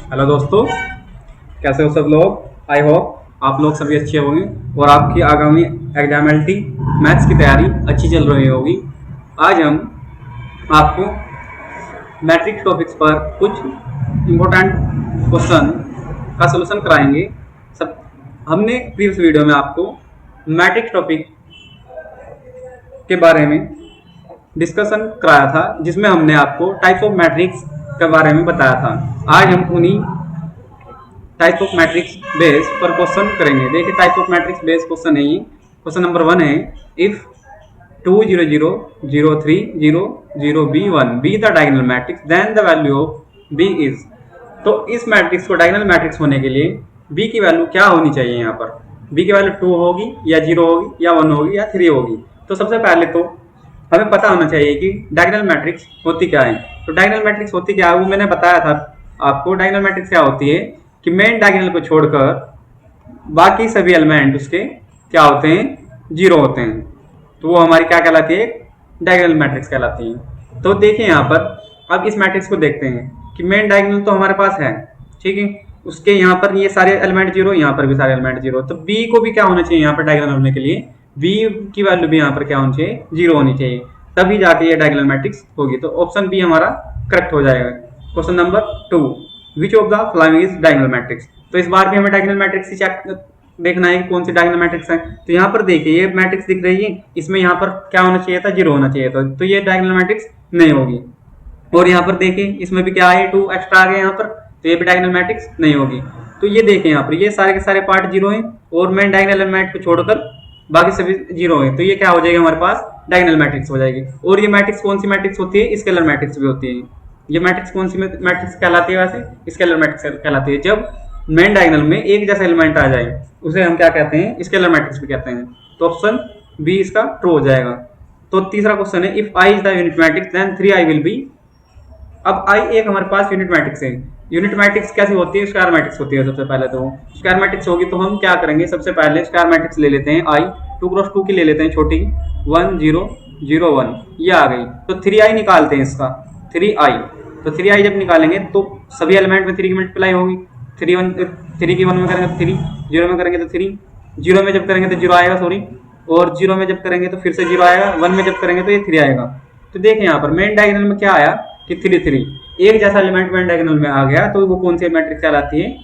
Hello दोस्तों, कैसे हो सब लोग। आई होप आप लोग सभी अच्छे होंगे और आपकी आगामी एग्जाम एल टी मैथ्स की तैयारी अच्छी चल रही होगी। आज हम आपको मैट्रिक्स टॉपिक्स पर कुछ इम्पोर्टेंट क्वेश्चन का सलूशन कराएंगे। सब हमने प्रीवियस वीडियो में आपको मैट्रिक्स टॉपिक के बारे में डिस्कशन कराया था, जिसमें हमने आपको टाइप्स ऑफ मैट्रिक्स के बारे में बताया था। आज हम उन्हीं टाइप ऑफ मैट्रिक्स बेस पर क्वेश्चन करेंगे। देखिए, type of matrix base question है ये। क्वेश्चन नंबर 1 है, if 2 0 0 0 3 0 0 b1 be the diagonal matrix then the value of b is. तो इस मैट्रिक्स को डायगोनल मैट्रिक्स होने के लिए b की वैल्यू क्या होनी चाहिए। यहाँ पर b की वैल्यू 2 होगी या 0 होगी या 1 होगी या 3 होगी। तो सबसे पहले तो हमें पता होना चाहिए कि डायगोनल मैट्रिक्स होती क्या है। तो डायगोनल मैट्रिक्स होती क्या है वो मैंने बताया था आपको। डायगोनल मैट्रिक्स क्या होती है कि मेन डायगोनल को छोड़कर बाकी सभी एलिमेंट उसके क्या होते हैं, जीरो होते हैं। तो वो हमारी क्या कहलाती है, डायगोनल मैट्रिक्स कहलाती है। तो देखिए यहाँ पर अब इस मैट्रिक्स को देखते हैं कि मेन डायगोनल तो हमारे पास है, ठीक है। उसके यहाँ पर ये सारे एलिमेंट जीरो, यहाँ पर भी सारे एलिमेंट जीरो। तो बी को भी क्या होना चाहिए यहाँ पर डायगोनल होने के लिए, बी की वैल्यू भी यहाँ पर क्या होनी चाहिए, जीरो होनी चाहिए, तभी जाके ये डायगोनल मैट्रिक्स होगी। तो ऑप्शन बी हमारा करेक्ट हो जाएगा। Question number 2, which of the following is diagonal matrix. तो इस बार भी हमें डायगोनल मैट्रिक्स ही चेक देखना है कि कौन सी डायगोनल मैट्रिक्स है। तो यहाँ पर देखिए ये मैट्रिक्स दिख रही है, इसमें यहाँ पर क्या होना चाहिए था, जीरो होना चाहिए था। तो ये डायगोनल मैट्रिक्स नहीं होगी। और यहाँ पर देखिए इसमें भी क्या है, 2 एक्स्ट्रा आ गए यहाँ पर, तो ये भी डायगोनल मैट्रिक्स नहीं होगी। तो ये देखिए यहाँ पर ये सारे के सारे पार्ट जीरो हैं और मेन डायगोनल एलिमेंट को छोड़कर बाकी सभी जीरो है। तो ये क्या हो जाएगा, हमारे पास डायगोनल मैट्रिक्स हो जाएगी। और ये मैट्रिक्स कौन सी मैट्रिक्स होती है, स्केलर मैट्रिक्स भी होती है। ये मैट्रिक्स कौन सी मैट्रिक्स कहलाती है, वैसे स्केलर मैट्रिक्स कहलाती है। जब मेन डायगोनल में एक जैसा एलिमेंट आ जाए उसे हम क्या कहते हैं, स्केलर मैट्रिक्स भी कहते हैं। तो ऑप्शन बी इसका ट्रू हो जाएगा। तो तीसरा क्वेश्चन है, if I is the unit matrix then 3i will be. अब आई एक हमारे पास यूनिट मैट्रिक्स है। यूनिट मैट्रिक्स कैसी होती है, स्क्वायर मैट्रिक्स होती है। सबसे पहले तो स्क्वायर मैट्रिक्स होगी तो हम क्या करेंगे, सबसे पहले स्क्वायर मैट्रिक्स ले लेते हैं। आई 2 क्रॉस 2 की ले लेते हैं, छोटी 1 0 0 1, ये आ गई। तो 3i निकालते हैं इसका, 3i। तो 3i जब निकालेंगे तो सभी एलिमेंट में 3 की मल्टीप्लाई होगी। 3 की 1 में करेंगे तो 3, 0 में करेंगे तो 3, 0 में जब करेंगे तो 0 आएगा, सॉरी। और 0 में जब करेंगे तो फिर से 0 आएगा, 1 में जब करेंगे तो ये 3 आएगा। तो देखें यहाँ पर मेन डायगोनल में क्या आया कि 3 3, एक जैसा एलिमेंट मेन डायगोनल में आ गया। तो वो कौन सी मैट्रिक्स कहलाती है,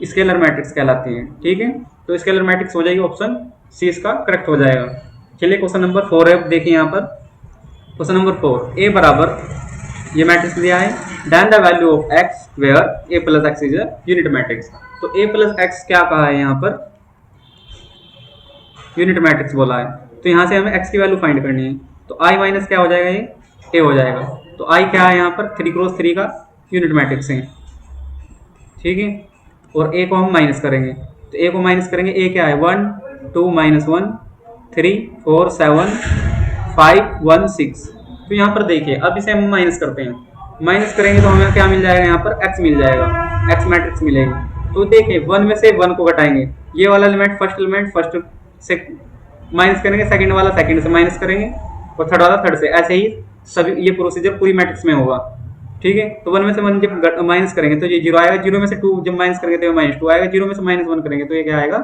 स्केलर मैट्रिक्स कहलाती है, ठीक है। तो स्केलर मैट्रिक्स हो जाएगी, ऑप्शन सी इसका करेक्ट हो जाएगा। चलिए क्वेश्चन नंबर 4 है, देखिए यहाँ पर क्वेश्चन नंबर 4, ए बराबर ये मैट्रिक्स दिया है, then the value of X where A plus X is a unit matrix. तो ए प्लस एक्स क्या कहा है, यहाँ पर यूनिट मैट्रिक्स बोला है। तो यहाँ से हमें एक्स की वैल्यू फाइंड करनी है। तो आई माइनस क्या हो जाएगा, ये ए हो जाएगा। तो आई क्या है यहाँ पर, 3 क्रॉस 3 का यूनिट मैट्रिक्स है, ठीक है। और ए को हम माइनस करेंगे, तो ए को माइनस करेंगे, ए क्या है 1 2 -1 3 4 7 5 1 6। तो यहाँ पर देखिए अब इसे हम माइनस करते हैं, माइनस करेंगे तो हमें क्या मिल जाएगा, यहाँ पर एक्स मिल जाएगा, एक्स मैट्रिक्स मिलेगी। तो देखिए 1 में से 1 को घटाएंगे, ये वाला एलिमेंट फर्स्ट से माइनस करेंगे, सेकंड वाला सेकंड से माइनस करेंगे और थर्ड वाला थर्ड से। ऐसे ही सभी ये प्रोसीजर पूरी मैट्रिक्स में होगा, ठीक है। तो 1 में से 1 जब माइनस करेंगे तो ये 0 आएगा, 0 में से 2 जब माइनस करेंगे तो ये -2 आएगा, 0 में से -1 करेंगे तो ये क्या आएगा,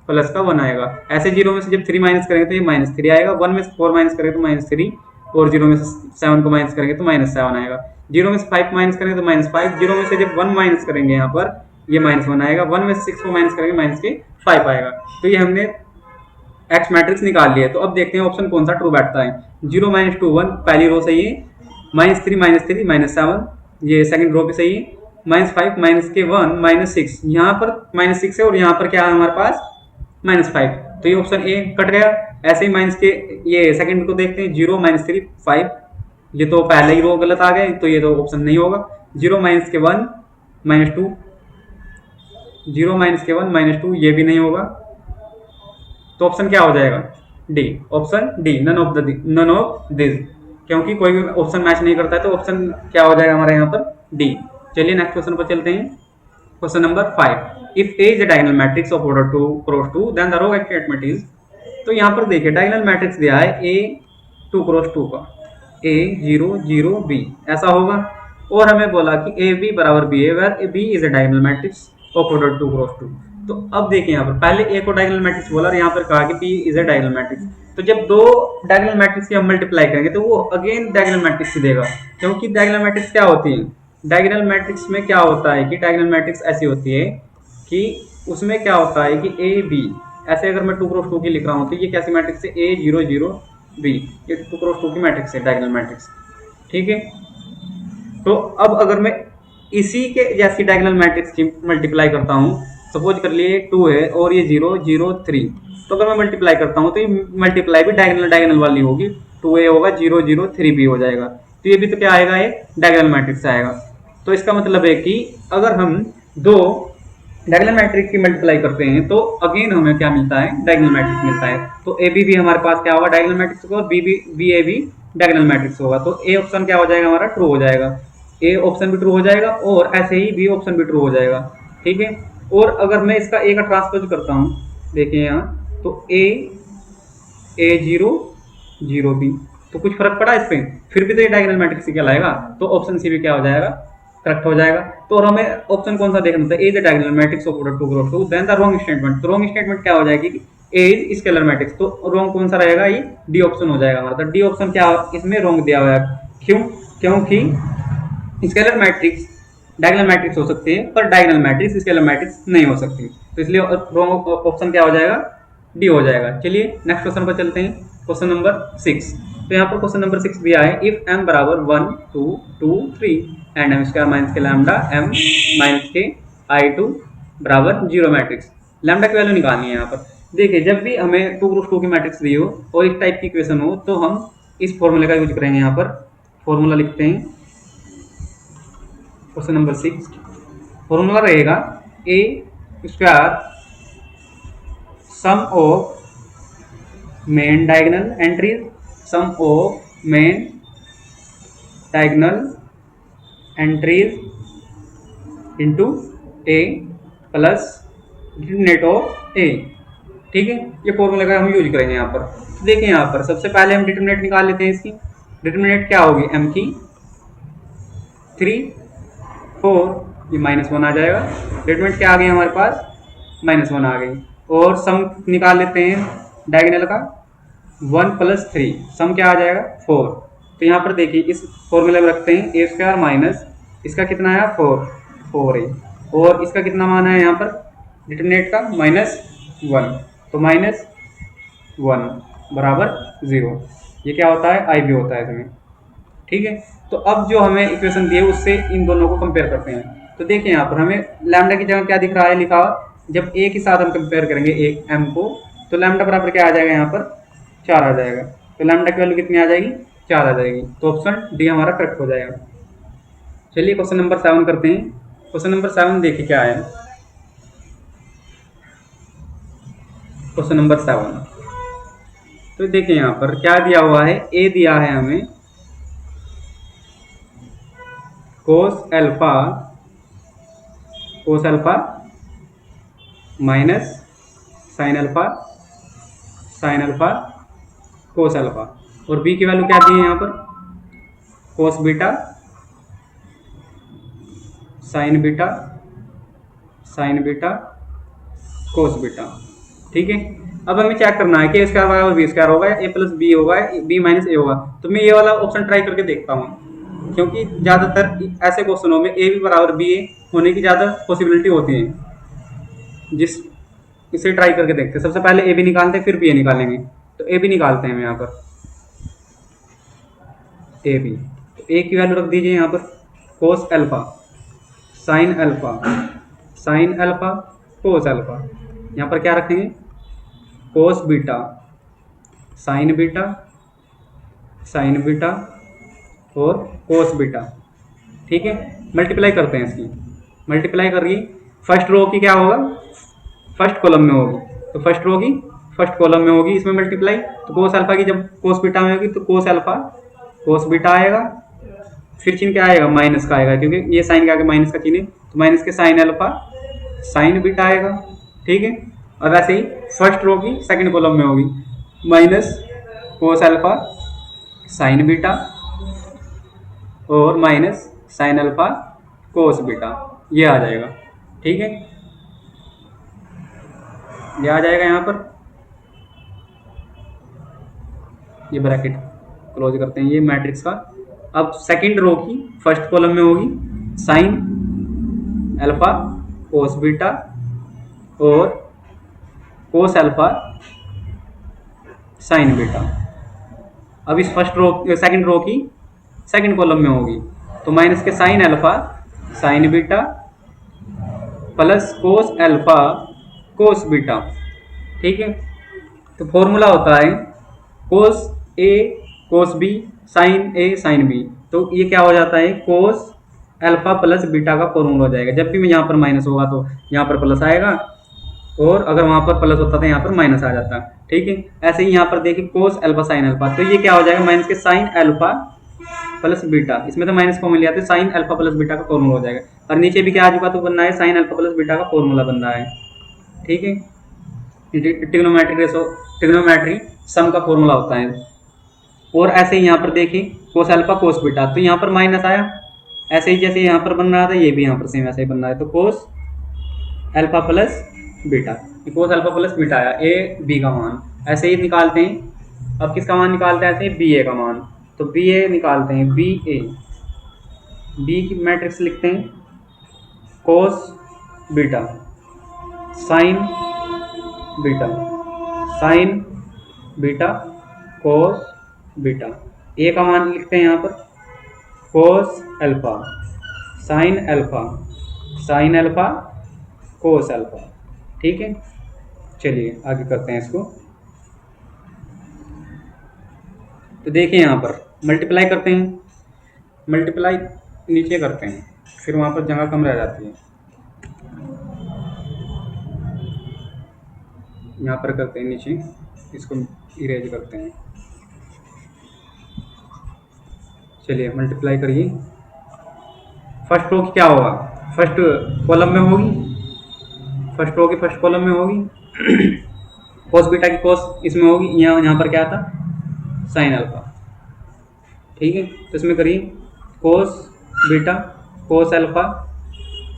प्लस का 1 आएगा। ऐसे 0 में से जब 3 माइनस करेंगे तो ये -3 आएगा, 1 में से 4 माइनस करेंगे तो -3, और 0 में से 7 को माइनस करेंगे तो -7 आएगा। 0 में से 5 माइनस करेंगे तो -5, 0 में से जब 1 माइनस करेंगे यहाँ पर ये -1 आएगा, 1 में से 6 को माइनस करेंगे -5 आएगा। तो ये हमने एक्स मैट्रिक्स निकाल लिया। तो अब देखते हैं ऑप्शन कौन सा ट्रू बैठता है। 0 -2 1 पहली रो सही है, -3 -7 ये सेकंड रो भी सही है, -5 -1 -6, यहाँ पर -6 है और यहाँ पर क्या है हमारे पास -5। तो ये ऑप्शन ए कट गया। ऐसे ही माइनस के ये सेकंड को देखते हैं, 0 -3 5, ये तो पहले ही रो गलत आ गए, तो ये तो ऑप्शन नहीं होगा। 0 -1 -2, 0 -1 -2 ये भी नहीं होगा। तो ऑप्शन क्या हो जाएगा, D, option D, none of this, क्योंकि कोई भी ऑप्शन मैच नहीं करता है। तो ऑप्शन क्या हो जाएगा हमारे यहाँ पर, डी। चलिए नेक्स्ट क्वेश्चन पर चलते हैं। Question number 5, if A is a diagonal matrix of order 2 cross 2 then the row element is. तो यहाँ पर देखिए डायगोनल मैट्रिक्स दिया है ए 2 क्रॉस 2 का, ए 0 0 बी ऐसा होगा। और हमें बोला कि ए बी बराबर B A where B is a diagonal matrix of order 2 cross 2। तो अब देखिए यहाँ पर पहले ए को डायगोनल मैट्रिक्स बोला और यहाँ पर कहा कि P is a diagonal matrix. तो जब दो डायगोनल मैट्रिक्स की हम मल्टीप्लाई करेंगे तो वो अगेन डायगोनल मैट्रिक्स ही देगा, क्योंकि डायगोनल मैट्रिक्स क्या होती है, डायगोनल मैट्रिक्स में क्या होता है कि डायगोनल मैट्रिक्स ऐसी होती है कि उसमें क्या होता है कि ए बी, ऐसे अगर मैं 2 क्रॉस 2 की लिख रहा हूँ तो ये कैसी मैट्रिक्स है, ए 0 0 बी, ये 2 क्रॉस 2 की मैट्रिक्स है, डायगोनल मैट्रिक्स। ठीक है, तो अब अगर मैं इसी के जैसी डायगोनल मैट्रिक्स की मल्टीप्लाई करता हूँ, सपोज कर लिए 2 है और ये 0 0 3, तो अगर मैं मल्टीप्लाई करता हूँ तो ये मल्टीप्लाई भी डायगोनल डायगोनल वाली होगी, 2a होगा 0 0 3b हो जाएगा, तो ये भी तो क्या आएगा, एक डायगोनल मैट्रिक्स आएगा। तो इसका मतलब है कि अगर हम दो डायगोनल मैट्रिक्स की मल्टीप्लाई करते हैं तो अगेन हमें क्या मिलता है, डायगोनल मैट्रिक्स मिलता है। तो ए बी भी हमारे पास क्या होगा, डायगोनल मैट्रिक्स होगा, और बी ए भी डायगोनल मैट्रिक्स होगा। तो ए ऑप्शन क्या हो जाएगा हमारा, ट्रू हो जाएगा, ए ऑप्शन भी ट्रू हो जाएगा और ऐसे ही बी ऑप्शन भी ट्रू हो जाएगा। ठीक है, और अगर मैं इसका ए का ट्रांसपोज करता हूँ, देखिए यहाँ, तो ए 0 0 बी, तो कुछ फर्क पड़ा इस पर, फिर भी तो ये डायगोनल मैट्रिक्स ही कहलाएगा, तो ऑप्शन सी भी क्या हो जाएगा, करेक्ट हो जाएगा। तो और हमें ऑप्शन कौन सा देखना था, A the diagonal matrix of order 2 cross 2, then the wrong statement. तो रॉन्ग स्टेटमेंट क्या हो जाएगी, ए इज स्केलर मैट्रिक्स, तो रॉन्ग कौन सा रहेगा, ये डी ऑप्शन हो जाएगा हमारा। तो डी ऑप्शन क्या इसमें रॉन्ग दिया हुआ है, क्यों, क्योंकि स्केलर मैट्रिक्स डायगोनल मैट्रिक्स हो सकती है पर डायगोनल मैट्रिक्स स्केलर मैट्रिक्स नहीं हो सकती, तो इसलिए रॉन्ग ऑप्शन क्या हो जाएगा, डी हो जाएगा। चलिए नेक्स्ट क्वेश्चन पर चलते हैं, क्वेश्चन नंबर 6। तो यहाँ पर क्वेश्चन नंबर 6 दिया है, इफ m बराबर 1 2 2 3 एंड m स्क्वायर माइनस के लैम्डा m माइनस के i2 बराबर 0 मैट्रिक्स, लैम्डा की वैल्यू निकालनी है। यहाँ पर देखिए, जब भी हमें 2 क्रॉस 2 की मैट्रिक्स दी हो और इस टाइप की इक्वेशन हो तो हम इस फॉर्मूले का यूज करेंगे। यहाँ पर फॉर्मूला लिखते हैं, क्वेश्चन नंबर 6 फॉर्मूला रहेगा A square sum of main diagonal entries, sum of main diagonal entries into A plus determinant of A. ठीक है, ये फॉर्मूला का हम यूज करेंगे यहाँ पर। तो देखिए यहाँ पर सबसे पहले हम डिटरमिनेंट निकाल लेते हैं इसकी। डिटरमिनेंट क्या होगी, m की 3 4, ये -1 आ जाएगा। डिटरमिनेंट क्या आ गई हमारे पास, -1 आ गई। और सम निकाल लेते हैं डायगोनल का, 1 + 3, सम क्या आ जाएगा 4। तो यहाँ पर देखिए इस फॉर्मूले में रखते हैं ए स्क्वायर माइनस इसका कितना आया 4 है, और इसका कितना मान है यहाँ पर डिटरमिनेंट का -1, तो -1 बराबर 0। ये क्या होता है, आई भी होता है इसमें। ठीक है, तो अब जो हमें इक्वेशन दी है उससे इन दोनों को कंपेयर करते हैं। तो देखिए यहाँ पर हमें लैम्डा की जगह क्या दिख रहा है लिखा हुआ, जब ए के साथ हम कंपेयर करेंगे एक m को, तो लैम्डा बराबर क्या आ जाएगा, यहाँ पर 4 आ जाएगा। तो लैम्डा की वैल्यू कितनी आ जाएगी, 4 आ जाएगी। तो ऑप्शन डी हमारा करेक्ट हो जाएगा। चलिए क्वेश्चन नंबर 7 करते हैं। क्वेश्चन नंबर 7 देखिए क्या है, क्वेश्चन नंबर 7। तो देखिए यहाँ पर क्या दिया हुआ है, ए दिया है हमें cos alpha minus sine alpha cos alpha, और बी की वैल्यू क्या दी है यहाँ पर, कोस beta sine beta cos beta. ठीक है, अब हमें चेक करना है कि ए स्क्वायर बराबर बी स्क्वायर होगा, ए प्लस बी होगा, बी माइनस ए होगा। तो मैं ये वाला ऑप्शन ट्राई करके देखता हूँ, क्योंकि ज़्यादातर ऐसे क्वेश्चनों में ए बी बराबर बी ए होने की ज़्यादा पॉसिबिलिटी होती है। इसे ट्राई करके देखते हैं। सबसे पहले ए बी निकालते हैं, फिर बी ए निकालेंगे। तो ए बी निकालते हैं हम यहाँ पर, ए बी, तो ए की वैल्यू रख दीजिए यहाँ पर cos alpha sine alpha cos alpha. यहाँ पर क्या रखेंगे, कोस बीटा साइन बीटा और कोस बीटा। ठीक है, मल्टीप्लाई करते हैं इसकी। मल्टीप्लाई करिए, फर्स्ट रो की क्या होगा, फर्स्ट कॉलम में होगी, तो फर्स्ट रो की फर्स्ट कॉलम में होगी इसमें मल्टीप्लाई। तो कोस अल्फा की जब कोस बीटा में होगी तो कोस अल्फा कोस बीटा आएगा, फिर चिन्ह क्या आएगा, माइनस का आएगा, क्योंकि ये साइन के आगे माइनस का चिन्ह है, तो माइनस के साइन अल्फा साइन बीटा आएगा। ठीक है, और वैसे ही फर्स्ट रो की सेकंड कॉलम में होगी minus cos alpha sine beta और minus sine alpha cos beta, ये आ जाएगा। ठीक है, ये आ जाएगा यहाँ पर, ये ब्रैकेट क्लोज करते हैं, ये मैट्रिक्स का। अब सेकंड रो की फर्स्ट कॉलम में होगी साइन अल्फा कोस बीटा और कोस अल्फा साइन बीटा। अब इस फर्स्ट रो सेकंड रो की सेकंड कॉलम में होगी तो माइनस के sine alpha sine beta plus cos alpha cos beta. ठीक है, तो फॉर्मूला होता है कोस ए कोस बी साइन ए साइन बी, तो ये क्या हो जाता है कोस अल्फा प्लस बीटा का फॉर्मूला हो जाएगा। जब भी यहाँ पर माइनस होगा तो यहाँ पर प्लस आएगा, और अगर वहाँ पर प्लस होता तो यहाँ पर माइनस आ जाता। ठीक है, ऐसे ही यहाँ पर देखिए कोस अल्फा साइन अल्फा, तो ये क्या हो जाएगा माइनस के साइन अल्फा प्लस बीटा, इसमें तो माइनस कॉमन लिया तो साइन अल्फा प्लस बीटा का फॉर्मूला हो जाएगा। और नीचे भी क्या आ चुका तो बनना है साइन अल्फा प्लस बीटा का फॉर्मूला बनना है। ठीक है, ट्रिग्नोमेट्री सम का फॉर्मूला होता है। और ऐसे ही यहाँ पर देखिए कोस अल्फा कोस बीटा, तो यहाँ पर माइनस आया, ऐसे ही जैसे यहाँ पर बन रहा था ये भी यहाँ पर सेम ऐसे ही बन रहा है, तो cos alpha plus beta, cos alpha plus beta आया, ए बी का मान ऐसे ही निकालते हैं। अब किसका मान निकालते हैं ऐसे ही बी ए का मान, तो बी ए निकालते हैं, बी ए बी की मैट्रिक्स लिखते हैं cos beta sine beta sine beta cos beta, A का मान लिखते हैं यहाँ पर cos alpha sine alpha cos alpha. ठीक है, चलिए आगे करते हैं इसको। तो देखिए यहाँ पर मल्टीप्लाई करते हैं, मल्टीप्लाई नीचे करते हैं, फिर वहाँ पर जगह कम रह जाती है। यहाँ पर करते हैं नीचे, इसको इरेज करते हैं। चलिए मल्टीप्लाई करिए, फर्स्ट रो की क्या होगा फर्स्ट कॉलम में होगी, फर्स्ट रो की फर्स्ट कॉलम में होगी कोस बीटा की कोस इसमें होगी, यहाँ पर क्या था साइन अल्फा। ठीक है, तो इसमें करिए कोस बीटा कोस अल्फा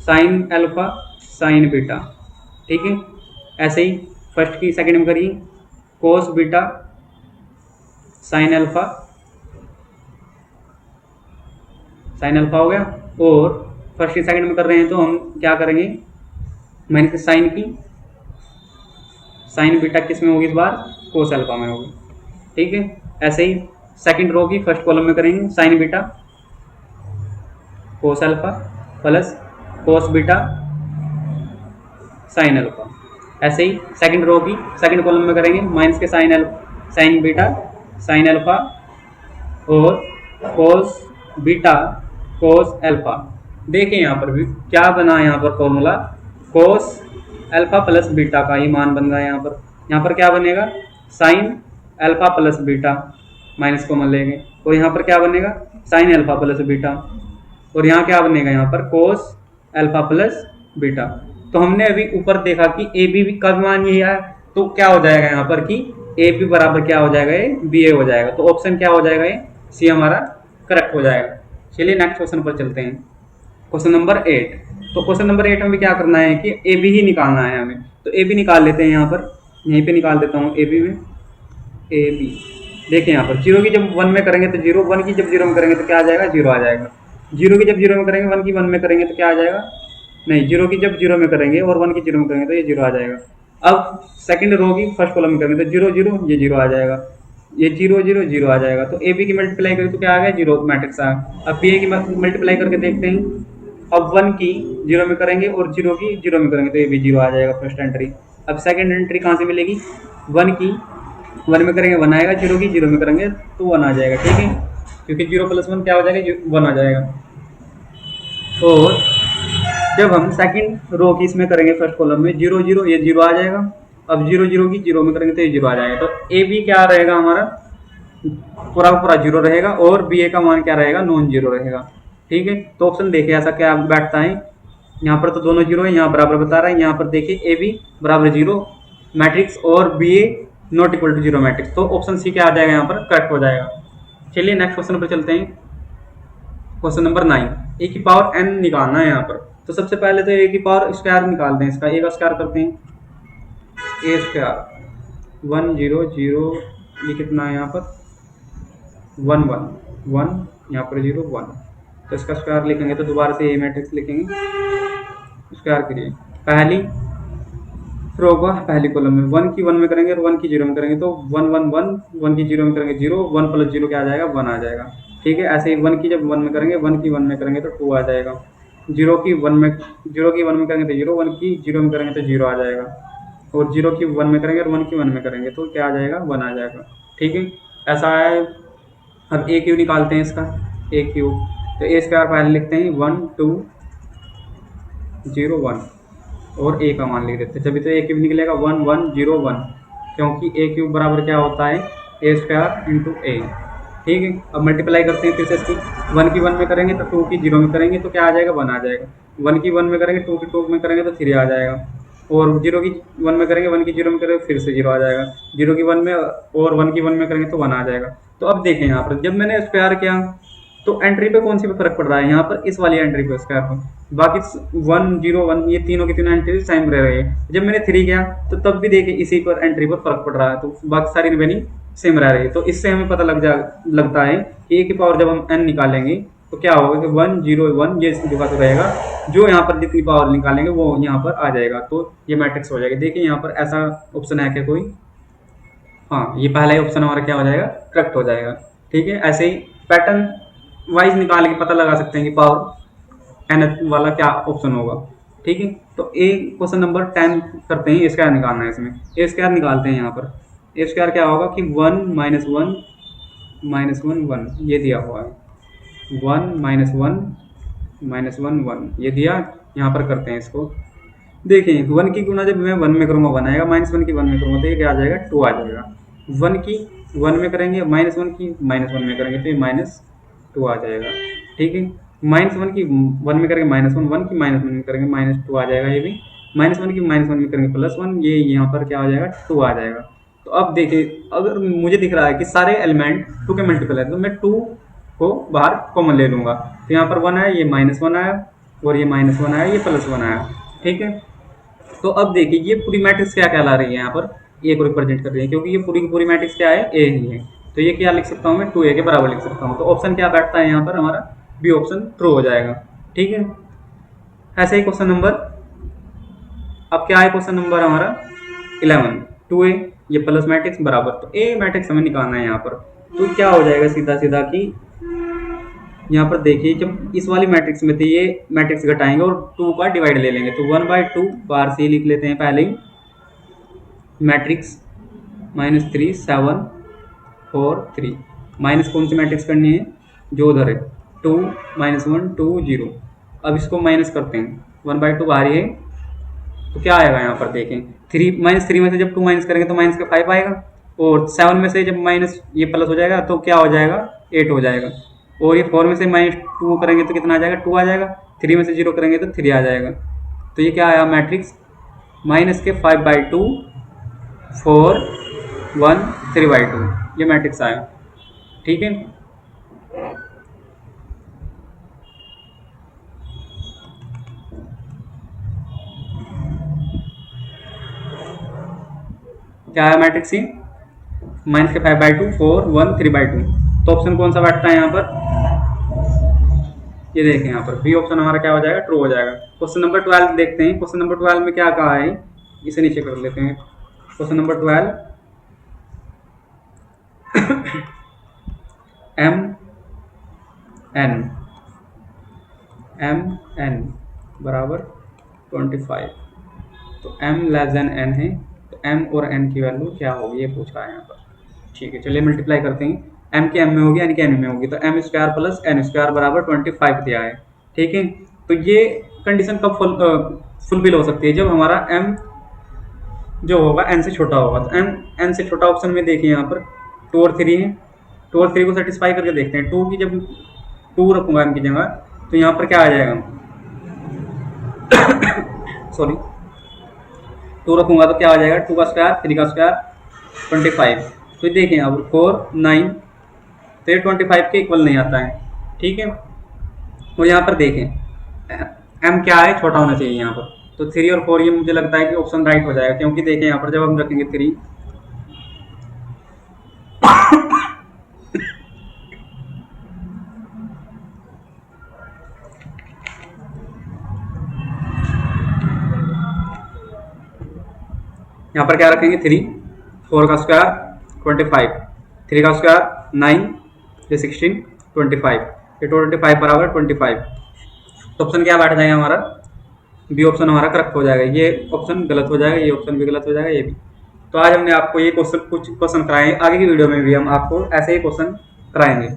साइन बीटा। ठीक है, ऐसे ही फर्स्ट की सेकंड में करिए कोस बीटा साइन अल्फा हो गया, और फर्स्ट की सेकंड में कर रहे हैं तो हम क्या करेंगे माइनस साइन की साइन बीटा किस में होगी इस बार कोस अल्फा में होगी। ठीक है, ऐसे ही सेकंड रो की फर्स्ट कॉलम में करेंगे sign beta cos alpha plus cos beta sine alpha. ऐसे ही सेकंड रो की सेकंड कॉलम में करेंगे माइनस के साइन बीटा साइन अल्फा और कोस बीटा कोस अल्फा। देखिए यहाँ पर भी क्या बना, यहाँ पर formula cos alpha plus beta का ही मान बन रहा है। यहाँ पर क्या बनेगा sine alpha plus beta, minus common लेंगे, और यहाँ पर क्या बनेगा साइन अल्फा प्लस बीटा, और यहाँ क्या बनेगा यहाँ पर कोस अल्फा प्लस बीटा। तो हमने अभी ऊपर देखा कि ए बी का मान यही है, तो क्या हो जाएगा यहाँ पर कि ए बी बराबर क्या हो जाएगा ये बी ए हो जाएगा, तो ऑप्शन क्या हो जाएगा ये सी हमारा करेक्ट हो जाएगा। चलिए नेक्स्ट क्वेश्चन पर चलते हैं, क्वेश्चन नंबर 8। तो क्वेश्चन नंबर 8 में भी क्या करना है कि ए बी ही निकालना है हमें, तो ए बी निकाल लेते हैं। यहाँ पर यहीं पे निकाल देता हूँ ए बी में, ए बी देखिए यहाँ पर 0 की जब 1 में करेंगे तो 0, 1 की जब 0 में करेंगे तो क्या आ जाएगा 0 आ जाएगा, 0 की जब 0 में करेंगे 1 की 1 में करेंगे तो क्या आ जाएगा, नहीं 0 की जब 0 में करेंगे और 1 की 0 में करेंगे तो ये 0 आ जाएगा। अब सेकंड रो की फर्स्ट कॉलम में करेंगे तो 0 0 ये 0 आ जाएगा, ये 0 0 0 आ जाएगा। तो ए बी की मल्टीप्लाई करें तो क्या आ गया 0 मैट्रिक्स आ गया। अब बी ए की मल्टीप्लाई करके देखते हैं, अब 1 की 0 में करेंगे और 0 की 0 में करेंगे तो ये भी 0 आ जाएगा फर्स्ट एंट्री। अब सेकंड एंट्री कहाँ से मिलेगी, 1 की 1 में करेंगे 1 आएगा, 0 की 0 में करेंगे तो 1 आ जाएगा। ठीक है, क्योंकि 0 + 1 क्या हो जाएगा 1 आ जाएगा। और जब हम सेकंड रो की इसमें करेंगे फर्स्ट कॉलम में 0 0 ये 0 आ जाएगा, अब 0 0 की 0 में करेंगे तो ये 0 आ जाएगा। तो ए बी क्या रहेगा हमारा पूरा पूरा 0 रहेगा, और बी ए का मान क्या रहेगा नॉन 0 रहेगा। ठीक है, तो ऑप्शन देखिए ऐसा क्या बैठता है, यहाँ पर तो दोनों 0 है, यहाँ बराबर बता रहा है, यहाँ पर देखिए ए बी बराबर 0 मैट्रिक्स और B A not equal to 0 matrix, तो ऑप्शन सी क्या आ जाएगा यहाँ पर करेक्ट हो जाएगा। चलिए नेक्स्ट क्वेश्चन पर चलते हैं, क्वेश्चन नंबर 9, ए की पावर n निकालना है यहाँ पर। तो सबसे पहले तो ए की पावर स्क्वायर निकालते हैं, इसका ए का स्क्वायर करते हैं, ए स्क्वायर 1 0 0, ये कितना है यहाँ पर 1 1 1, यहाँ पर 0 1, तो इसका स्क्वायर लिखेंगे तो दोबारा से ए मैट्रिक्स लिखेंगे, स्क्वायर करिए पहली रो का पहली कॉलम में 1 की 1 में करेंगे और 1 की 0 में करेंगे तो 1 1 1, 1 की 0 में करेंगे 0, 1 प्लस 0 क्या आ जाएगा 1 आ जाएगा। ठीक है, ऐसे ही 1 की जब 1 में करेंगे 1 की 1 में करेंगे तो 2 आ जाएगा, 0 की 1 में करेंगे तो 0, 1 की 0 में करेंगे तो 0 आ जाएगा, और 0 की 1 में करेंगे और 1 की 1 में करेंगे तो क्या आ जाएगा 1 आ जाएगा। ठीक है, ऐसा है। अब ए क्यू निकालते हैं इसका, ए क्यू, तो ए स्क्वायर पहले लिखते हैं 1 2 0 1 और ए का मान लिख देते हैं, तभी तो ए क्यूब निकलेगा 1 1 0 1, क्योंकि ए क्यूब बराबर क्या होता है ए स्क्वायर इंटू ए। ठीक है, अब मल्टीप्लाई करते हैं फिर से इसकी, 1 की 1 में करेंगे तो 2 की 0 में करेंगे तो क्या आ जाएगा 1 आ जाएगा, 1 की 1 में करेंगे 2 की 2 में करेंगे तो 3 आ जाएगा, और 0 की 1 में करेंगे 1 की 0 में करेंगे फिर से 0 आ जाएगा, 0 की 1 में और 1 की 1 में करेंगे तो 1 आ जाएगा। तो अब देखें यहाँ पर जब मैंने स्क्वायर किया तो एंट्री पे कौन सी पे फर्क पड़ रहा है, यहाँ पर इस वाली एंट्री पे स्क्वायर पर, बाकी 1 0 1 ये तीनों की तीनों एंट्री सेम रह रही है। जब मैंने 3 किया तो तब भी देखिए इसी पर एंट्री पर फर्क पड़ रहा है, तो बाकी सारी रिमेनिंग सेम रह रही है। तो इससे हमें पता लगता है कि ए की पावर जब हम n निकालेंगे तो क्या होगा कि 1 0 1 ये इसकी जगह तो रहेगा, जो यहाँ पर जितनी पावर निकालेंगे वो यहाँ पर आ जाएगा, तो ये मैट्रिक्स हो जाएगी। देखिए यहाँ पर ऐसा ऑप्शन है क्या कोई, हाँ ये पहला ही ऑप्शन हमारा क्या हो जाएगा करेक्ट हो जाएगा। ठीक है, ऐसे ही पैटर्न वाइज निकाल के पता लगा सकते हैं कि पावर एन वाला क्या ऑप्शन होगा। ठीक है, तो ए क्वेश्चन नंबर 10 करते हैं, ए स्क्वायर निकालना है इसमें, ए स्क्वायर निकालते हैं। यहाँ पर ए स्क्वायर क्या होगा कि 1 -1 -1 1 ये दिया हुआ है, 1 -1 -1 1 ये दिया, यहाँ पर करते हैं इसको। देखिए 1 की गुना जब मैं 1 में करूँगा 1 आएगा, -1 की 1 में करूँगा तो ये क्या आ जाएगा 2 आ जाएगा, 1 की 1 में करेंगे -1 की -1 में करेंगे तो ये -2 आ जाएगा। ठीक है, -1 की 1 में करेंगे -1, 1 की -1 में करेंगे -2 आ जाएगा, ये भी -1 की -1 में करेंगे +1, ये यहाँ पर क्या आ जाएगा 2 आ जाएगा। तो अब देखिए अगर मुझे दिख रहा है कि सारे एलिमेंट 2 के मल्टीपल है तो मैं 2 को बाहर कॉमन ले लूँगा, तो यहाँ पर 1 आया, ये -1 आया, और ये -1 आया, ये +1 आया। ठीक है, तो अब देखिए ये पूरी मैट्रिक्स क्या कहला रही है, यहाँ पर ए को रिप्रेजेंट कर रही है, क्योंकि ये पूरी की पूरी मैट्रिक्स क्या है ए ही है, तो ये क्या लिख सकता हूँ मैं 2a के बराबर लिख सकता हूँ। तो ऑप्शन क्या बैठता है यहाँ पर हमारा बी ऑप्शन ट्रू हो जाएगा। ठीक है, ऐसे ही क्वेश्चन नंबर, अब क्या है क्वेश्चन नंबर हमारा 11, 2a ये प्लस मैट्रिक्स बराबर, तो ए मैट्रिक्स हमें निकालना है यहाँ पर। तो क्या हो जाएगा सीधा सीधा कि यहाँ पर देखिए जब इस वाली मैट्रिक्स में थे ये मैट्रिक्स घटाएंगे और 2 का डिवाइड ले लेंगे, तो 1/2 बाहर से लिख लेते हैं पहले ही, मैट्रिक्स -3 7 4 3, माइनस कौन सी मैट्रिक्स करनी है जो उधर है 2 -1 2 0। अब इसको माइनस करते हैं, 1/2 बाहर ही है तो क्या आएगा यहाँ पर देखें 3 -3 में से जब 2 माइनस करेंगे तो माइनस का 5 आएगा, और 7 में से जब माइनस ये प्लस हो जाएगा तो क्या हो जाएगा 8 हो जाएगा, और ये 4 में से -2 करेंगे तो कितना आ जाएगा 2 आ जाएगा, 3 में से 0 करेंगे तो 3 आ जाएगा। तो ये क्या आया मैट्रिक्स माइनस के 5/2 4 1 3/2 ये मैट्रिक्स आया। ठीक है, क्या है मैट्रिक्स ये माइनस के 5/2 4 1 3/2, तो ऑप्शन कौन सा बैठता है यहाँ पर, ये देखें यहाँ पर बी ऑप्शन हमारा क्या हो जाएगा ट्रू हो जाएगा। क्वेश्चन नंबर 12 देखते हैं, क्वेश्चन नंबर 12 में क्या कहा है, इसे नीचे कर लेते हैं। क्वेश्चन नंबर 12 m n बराबर 25, तो m n है, तो m और n की वैल्यू क्या होगी ये पूछा है यहाँ पर। ठीक है, चलिए मल्टीप्लाई करते हैं, m की m में होगी, n की n में होगी, तो m square plus n square बराबर 25 दिया है। ठीक है, तो ये कंडीशन कब फुलफिल हो सकती है, जब हमारा m जो होगा n से छोटा होगा। तो m n से छोटा ऑप्शन में देखिए यहाँ पर 2 और 3 है, 2 और 3 को सेटिस्फाई करके देखते हैं। 2 की जब 2 रखूंगा m की जगह तो यहाँ पर क्या आ जाएगा सॉरी 2 रखूंगा तो क्या आ जाएगा 2 का स्क्वायर 3 का स्क्वायर 25। तो देखिए अब 4 9 तो ये 25 के इक्वल नहीं आता है। ठीक है, और यहाँ पर देखें एम क्या है, छोटा होना चाहिए यहाँ पर। तो 3 और 4 ये मुझे लगता है कि ऑप्शन राइट हो जाएगा, क्योंकि देखें यहाँ पर जब हम रखेंगे 3, यहाँ पर क्या रखेंगे 3, 4 का स्क्वायर 25, 3 का स्क्वायर 9, ये 16, 25, ये 25 बराबर 25। तो ऑप्शन क्या बैठ जाएगा हमारा, बी ऑप्शन हमारा करेक्ट हो जाएगा। ये ऑप्शन गलत हो जाएगा, ये ऑप्शन भी गलत हो जाएगा, ये भी। तो आज हमने आपको ये क्वेश्चन, कुछ क्वेश्चन कराए, आगे की वीडियो में भी हम आपको ऐसे ही क्वेश्चन कराएंगे।